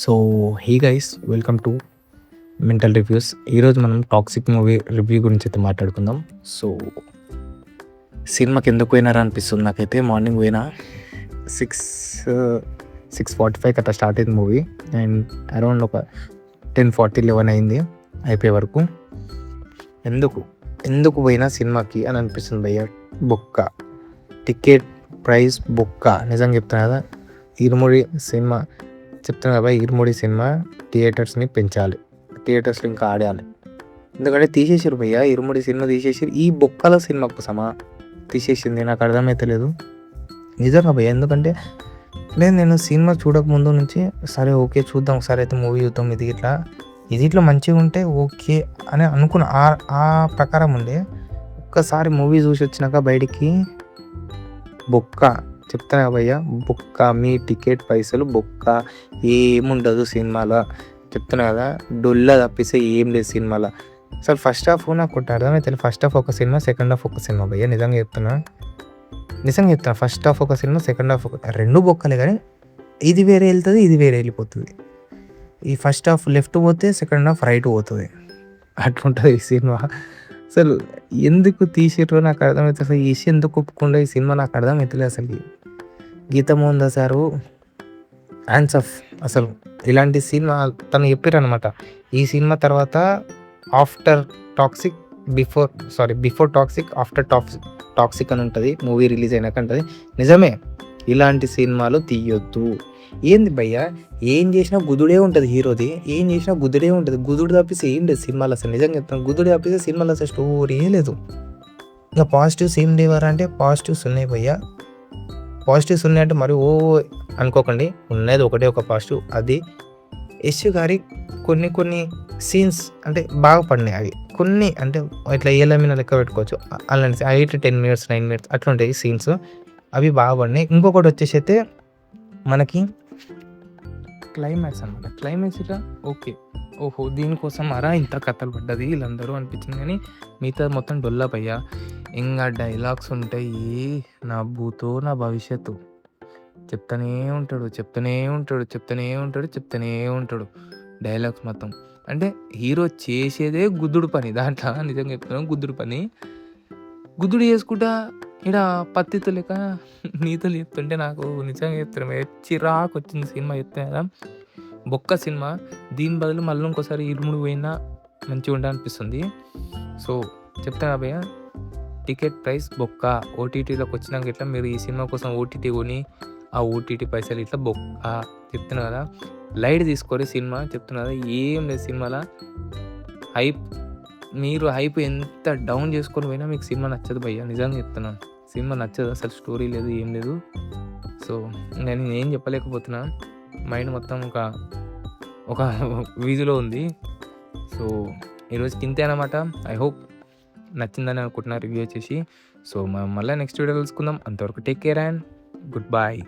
So hey guys, welcome to mental reviews. ఈరోజు మనం toxic movie review గురించి అయితే మాట్లాడుకుందాం. సో సినిమాకి ఎందుకు పోయినారా అనిపిస్తుంది నాకైతే. మార్నింగ్ పోయినా 6:45 అట్లా స్టార్ట్ అయింది మూవీ అండ్ అరౌండ్ ఒక 10:40, 11 అయింది అయిపోయే వరకు. ఎందుకు పోయినా సినిమాకి అని అనిపిస్తుంది భయ్య. బొక్క టికెట్ ప్రైస్ బొక్క, నిజంగా చెప్తున్నా కదా. ఇరుముడి సినిమా చెప్తున్నా కదా, ఇరుముడి సినిమా థియేటర్స్ని పెంచాలి, థియేటర్స్లో ఇంకా ఆడాలి. ఎందుకంటే తీసేసారు భయ్య, ఇరుముడి సినిమా తీసేసారు. ఈ బొక్కల సినిమా కోసమా తీసేసింది నాకు అర్థమైతలేదు నిజంగా భయ్య. ఎందుకంటే నేను సినిమా చూడకముందు నుంచి సరే ఓకే చూద్దాం, ఒకసారి అయితే మూవీ చూద్దాం, ఇది ఇట్లా మంచిగా ఉంటే ఓకే అని అనుకున్న ఆ ప్రకారం ఉండే. ఒక్కసారి మూవీ చూసి వచ్చినాక బయటికి బొక్క, చెప్తాను భయ్య బొక్క. మీ టికెట్ పైసలు బొక్క, ఏముండదు సినిమాలో. చెప్తున్నా కదా, డొల్ల తప్పిస్తే ఏం లేదు సినిమాలో. అసలు ఫస్ట్ హాఫ్ నాకు అర్థమైతే, ఫస్ట్ హాఫ్ ఒక సినిమా, సెకండ్ హాఫ్ ఒక సినిమా భయ్య. నిజంగా చెప్తున్నా. ఫస్ట్ హాఫ్ ఒక సినిమా, సెకండ్ హాఫ్ ఒక, రెండు బొక్కలే. కానీ ఇది వేరే వెళ్తుంది, ఇది వేరే వెళ్ళిపోతుంది. ఈ ఫస్ట్ హాఫ్ లెఫ్ట్ పోతే సెకండ్ హాఫ్ రైట్ పోతుంది, అట్లుంటుంది ఈ సినిమా. అసలు ఎందుకు తీసిర్రో నాకు అర్థమవుతుంది. అసలు ఈ విషయం ఎందుకు ఒప్పుకుండా ఈ సినిమా నాకు అర్థమవుతలేదు. అసలు గీతమోహన్ దాస్ గారు హ్యాండ్స్ ఆఫ్. అసలు ఇలాంటి సినిమా తను చెప్పారనమాట. ఈ సినిమా తర్వాత after toxic, before toxic, after toxic అని ఉంటుంది మూవీ రిలీజ్ అయినాక ఉంటుంది. నిజమే, ఇలాంటి సినిమాలు తీయొద్దు. ఏంది భయ్య, ఏం చేసినా గుదుడే ఉంటుంది హీరోది, ఏం చేసినా గుదుడే ఉంటుంది. గుదుడు తప్పిస్తే ఏం లేదు సినిమాలు అసలు. నిజంగా చెప్తాను, గుదుడు తప్పిస్తే సినిమాలు అసలు స్టోరీ లేదు. ఇంకా పాజిటివ్స్ ఏం లేవారా అంటే పాజిటివ్స్ ఉన్నాయి భయ్య. పాజిటివ్స్ ఉన్నాయంటే మరి ఓ అనుకోకండి, ఉన్నది ఒకటే ఒక పాజిటివ్. అది యశ్ గారి కొన్ని సీన్స్ అంటే బాగా పడినాయి. అవి కొన్ని అంటే ఇట్లా ఏళ్ళ లెక్క పెట్టుకోవచ్చు. అలాంటి 8-10 minutes 9 minutes అట్లా ఉంటాయి సీన్స్, అవి బాగా పడినాయి. ఇంకొకటి వచ్చేసి అయితే మనకి క్లైమాక్స్ అనమాట. క్లైమాక్స్ ఇట్లా ఓకే, ఓహో దీనికోసం అరా ఇంత కథలు పడ్డది వీళ్ళందరూ అనిపించింది. కానీ మిగతా మొత్తం డొల్లా భయ్యా. ఇంకా డైలాగ్స్ ఉంటాయి, నా భూతో నా భవిష్యత్తు చెప్తానే ఉంటాడు డైలాగ్స్ మొత్తం. అంటే హీరో చేసేదే గుద్దుడు పని దాంట్లో. నిజంగా చెప్తున్నాను, గుద్దుడు పని. గుద్దుడు చేసుకుంటా ఇక్కడ పత్తితో లేక నీతులు చెప్తుంటే నాకు నిజంగా చెప్తున్నా చిరాకు వచ్చింది సినిమా. చెప్తే కదా బొక్క సినిమా. దీని బదులు మళ్ళీ ఇంకోసారి ఇరుముడు పోయినా మంచిగా ఉండాలి అనిపిస్తుంది. సో చెప్తాను భయ్య, టికెట్ ప్రైస్ బొక్క. ఓటీటీలోకి వచ్చినాక ఇట్లా మీరు ఈ సినిమా కోసం ఓటీటీ కొని ఆ ఓటీటీ పైసలు ఇట్లా బొక్క. చెప్తున్నా కదా, లైట్ తీసుకోరు సినిమా. చెప్తున్నా కదా, ఏం లేదు సినిమాలో. మీరు హైప్ ఎంత డౌన్ చేసుకొని పోయినా మీకు సినిమా నచ్చదు భయ్య. నిజంగా చెప్తున్నాను, సినిమా నచ్చదు అసలు. స్టోరీ లేదు, ఏం లేదు. సో నేను ఏం చెప్పలేకపోతున్నా, మైండ్ మొత్తం ఒక వీధిలో ఉంది. సో ఈరోజు కింతే అనమాట. ఐ హోప్ నచ్చిందని అనుకుంటున్నా రివ్యూ వచ్చేసి. సో మనం మళ్ళీ నెక్స్ట్ వీడియో కలుసుకుందాం. అంతవరకు take care and good bye.